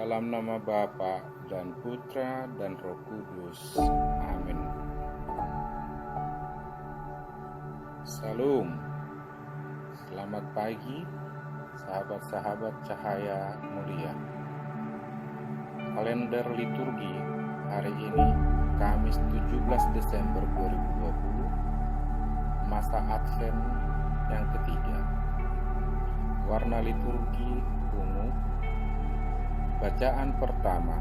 Dalam nama Bapa dan Putra dan Roh Kudus. Amin. Salam. Selamat pagi, sahabat-sahabat cahaya mulia. Kalender liturgi hari ini, Kamis 17 Desember 2020, masa Advent yang ketiga. Warna liturgi ungu. Bacaan pertama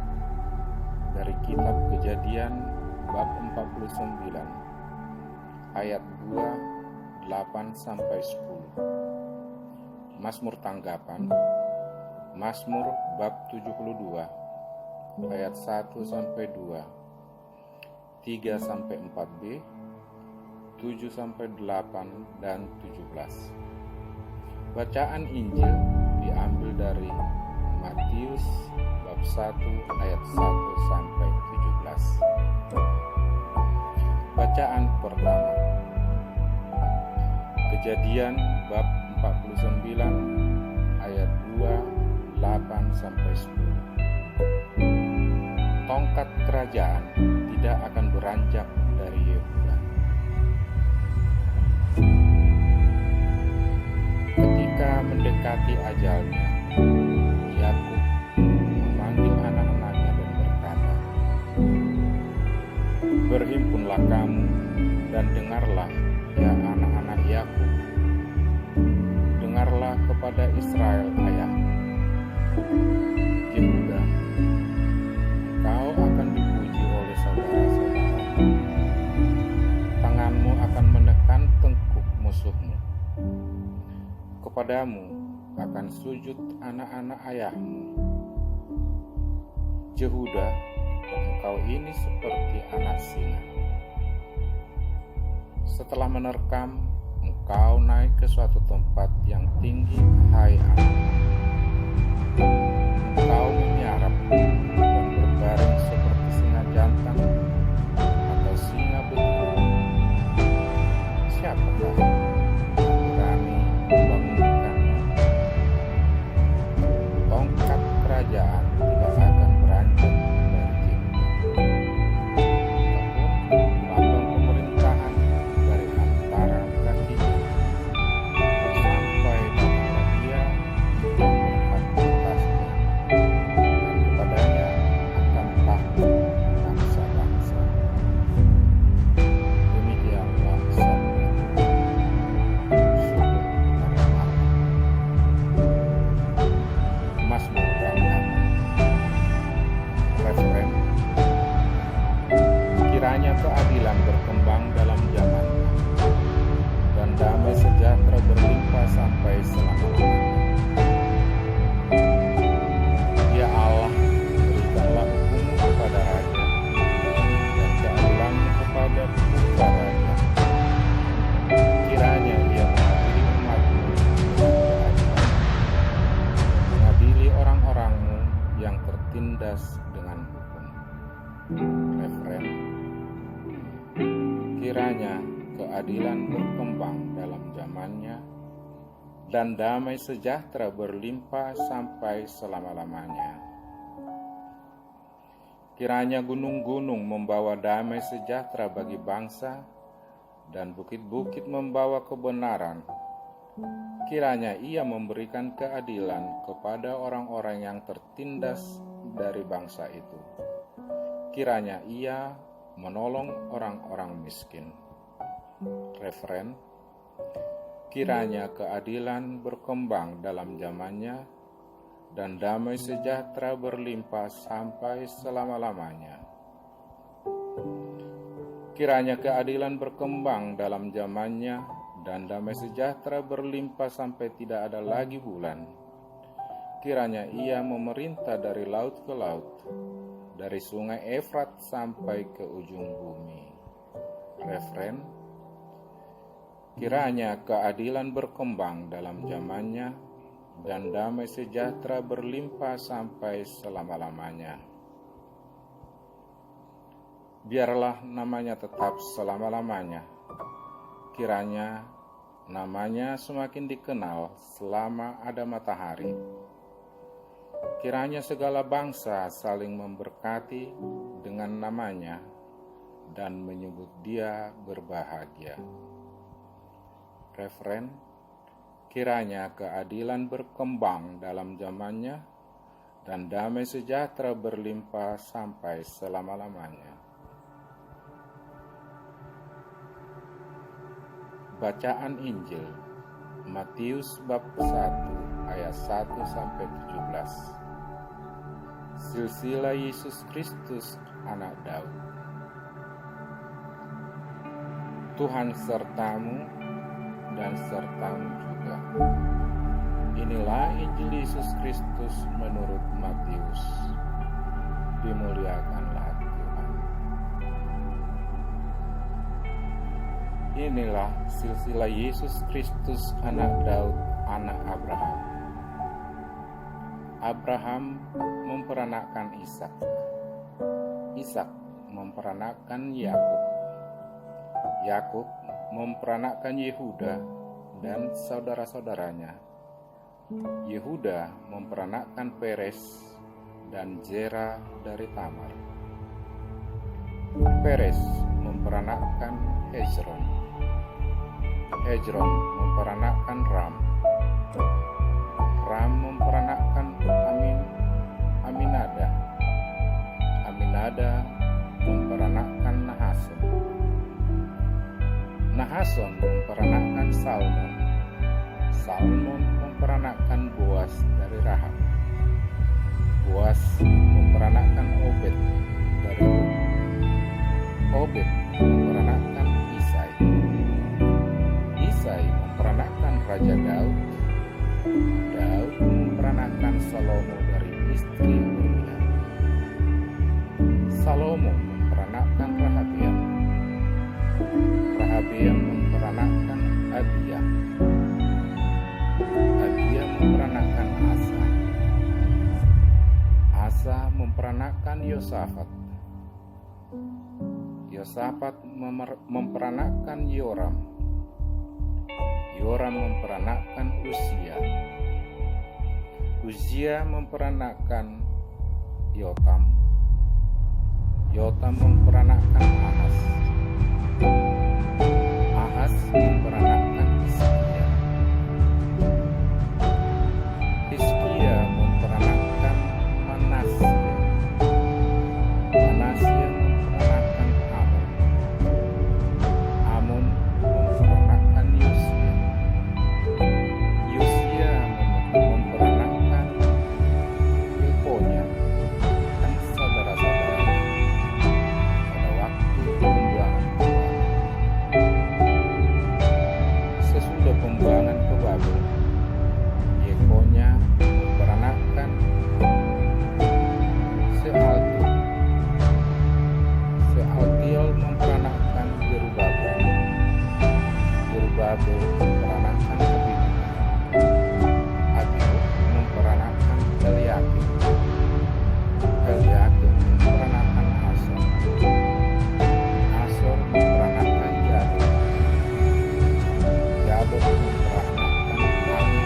dari kitab Kejadian bab 49 ayat 2, 8 sampai 10. Mazmur tanggapan. Mazmur bab 72 ayat 1 sampai 2, 3 sampai 4b, 7 sampai 8 dan 17. Bacaan Injil diambil dari Matius bab 1 ayat 1 sampai 17. Bacaan pertama. Kejadian bab 49 ayat 2, 8 sampai 10. Tongkat kerajaan tidak akan beranjak dari Yehuda. Ketika mendekati ajalnya, Yakub memanggil anak-anaknya dan berkata, "Berhimpunlah kamu dan dengarlah, ya anak-anak Yakub. Dengarlah kepada Israel ayahmu. Yehuda, engkau akan dipuji oleh saudara-saudaramu. Tanganmu akan menekan tengkuk musuhmu. Kepadamu akan sujud anak-anak ayahmu. Yehuda, engkau ini seperti anak singa. Setelah menerkam, engkau naik ke suatu tempat yang tinggi, hai anak. Engkau memiarap dan berbaring seperti singa jantan atau singa betina. Siapakah berani membangunkannya? Tongkat kerajaan tidak akan beranjak dari Yehuda, ataupun lambang pemerintahan dari antara kakinya, sampai datanglah Dia yang berhak atasnya, dan kepadanya akan takut bangsa-bangsa." Demikianlah sabda Tuhan. Mazmur tanggapan. Referen. Kiranya keadilan berkembang dalam zamannya, dan damai sejahtera berlimpah sampai selama-lamanya. Ya Allah, berikanlah hukum-Mu kepada raja, dan keadilan-Mu kepada putra raja. Kiranya Dia mengadili umat-Mu dengan keadilan, mengadili orang-orang-Mu yang tertindas dengan hukum. Referen. Kiranya keadilan berkembang dalam zamannya, dan damai sejahtera berlimpah sampai selama-lamanya. Kiranya gunung-gunung membawa damai sejahtera bagi bangsa, dan bukit-bukit membawa kebenaran. Kiranya Ia memberikan keadilan kepada orang-orang yang tertindas dari bangsa itu. Kiranya Ia menolong orang-orang miskin. Referen. Kiranya keadilan berkembang dalam zamannya, dan damai sejahtera berlimpah sampai selama-lamanya. Kiranya keadilan berkembang dalam zamannya, dan damai sejahtera berlimpah sampai tidak ada lagi bulan. Kiranya Ia memerintah dari laut ke laut, dari sungai Efrat sampai ke ujung bumi. Referen. Kiranya keadilan berkembang dalam zamannya, dan damai sejahtera berlimpah sampai selama-lamanya. Biarlah namanya tetap selama-lamanya. Kiranya namanya semakin dikenal selama ada matahari. Kiranya segala bangsa saling memberkati dengan namanya dan menyebut dia berbahagia. Referen, kiranya keadilan berkembang dalam zamannya dan damai sejahtera berlimpah sampai selama-lamanya. Bacaan Injil Matius bab 1 ayat 1 sampai 17. Silsilah Yesus Kristus anak Daud. Tuhan sertamu dan sertamu juga. Inilah Injil Yesus Kristus menurut Matius. Dimuliakanlah Tuhan. Inilah silsilah Yesus Kristus anak Daud, anak Abraham. Abraham memperanakkan Ishak. Ishak memperanakkan Yakub. Yakub memperanakkan Yehuda dan saudara-saudaranya. Yehuda memperanakkan Peres dan Zera dari Tamar. Peres memperanakkan Hezron. Hezron memperanakkan Ram. Ram memperanakkan Aminada. Aminada memperanakkan Nahason. Nahason memperanakkan Salmon. Salmon memperanakkan Boas dari Rahab. Boas memperanakkan Obed dari Rut. Obed memperanakkan Isai. Isai memperanakkan Raja Daud. Daud memperanakkan Salomo dari istri Uriah. Salomo memperanakkan Rehabeam. Rehabeam memperanakkan Abia. Abia memperanakkan Asa. Asa memperanakkan Yosafat. Yosafat memperanakkan Yoram. Yoram memperanakkan Uzia. Uzia memperanakkan Yotam. Yotam memperanakkan Ahaz. Ahaz memperanakkan Hizkia. Hizkia memperanakkan Manasya. Manasya memperanakkan Amon. Amon memperanakkan Yosia. Yosia memperanakkan Yekonya dan saudara-saudaranya pada waktu pembuangan ke Babel. Sesudah pembuangan ke Babel, Yekonya memperanakkan Sealtiel. Sealtiel memperanakkan Zerubabel. Zerubabel memperanakkan Abiud. Abiud memperanakkan Eliakim. Eliakim memperanakkan Asor. Asor memperanakkan Jabir. Jabir memperanakkan Akhir.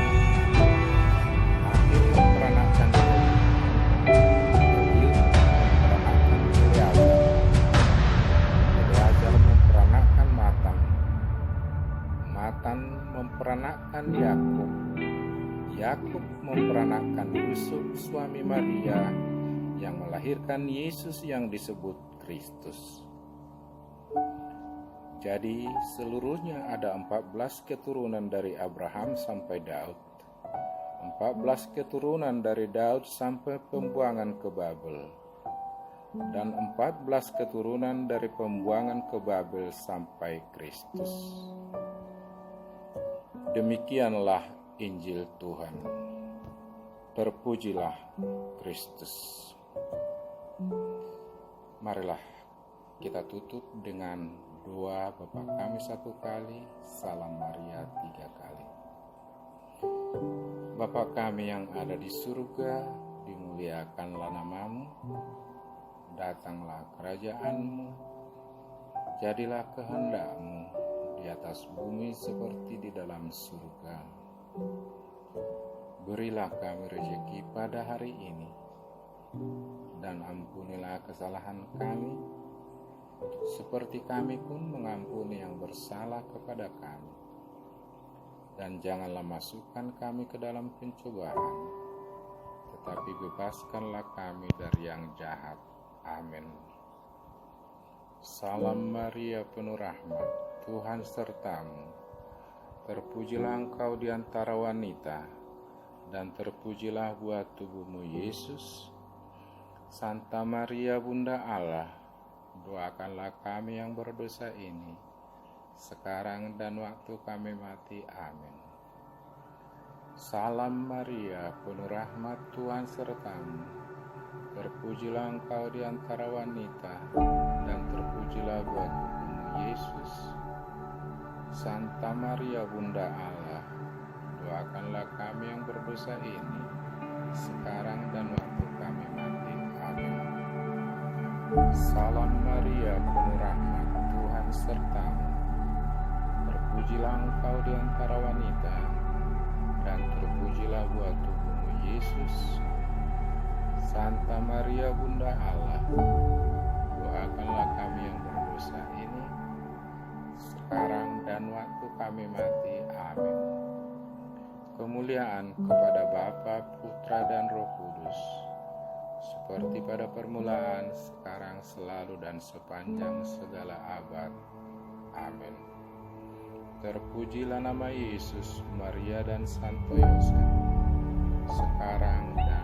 Akhir memperanakkan Eliud. Eliud memperanakkan Eleazar. Eleazar memperanakkan Matan. Matan memperanakkan Yakub. Yakub memperanakkan Yusuf suami Maria yang melahirkan Yesus yang disebut Kristus. Jadi seluruhnya ada 14 keturunan dari Abraham sampai Daud. 14 keturunan dari Daud sampai pembuangan ke Babel. Dan 14 keturunan dari pembuangan ke Babel sampai Kristus. Demikianlah Injil Tuhan. Terpujilah Kristus. Marilah kita tutup dengan doa Bapa Kami 1 kali, Salam Maria 3 kali. Bapa Kami yang ada di surga, dimuliakanlah namamu, datanglah kerajaan-Mu, jadilah kehendak-Mu di atas bumi seperti di dalam surga. Berilah kami rezeki pada hari ini, dan ampunilah kesalahan kami, seperti kami pun mengampuni yang bersalah kepada kami. Dan janganlah masukkan kami ke dalam pencobaan, tetapi bebaskanlah kami dari yang jahat. Amin. Salam Maria, penuh rahmat, Tuhan sertamu. Terpujilah engkau di antara wanita, dan terpujilah buah tubuhmu, Yesus. Santa Maria, Bunda Allah, doakanlah kami yang berdosa ini, sekarang dan waktu kami mati. Amin. Salam Maria, penuh rahmat, Tuhan sertamu. Terpujilah engkau di antara wanita, dan terpujilah buah tubuhmu, Yesus. Santa Maria, Bunda Allah, doakanlah kami yang berdosa ini, sekarang dan waktu kami mati. Amin. Salam Maria, penuh rahmat, Tuhan sertamu. Terpujilah engkau di antara wanita, dan terpujilah buah tubuhmu, Yesus. Santa Maria, Bunda Allah, doakanlah kami yang berdosa ini, sekarang dan waktu kami mati. Amin. Kemuliaan kepada Bapa, Putra, dan Roh Kudus, seperti pada permulaan, sekarang, selalu, dan sepanjang segala abad. Amin. Terpujilah nama Yesus, Maria, dan Santo Yosef, sekarang dan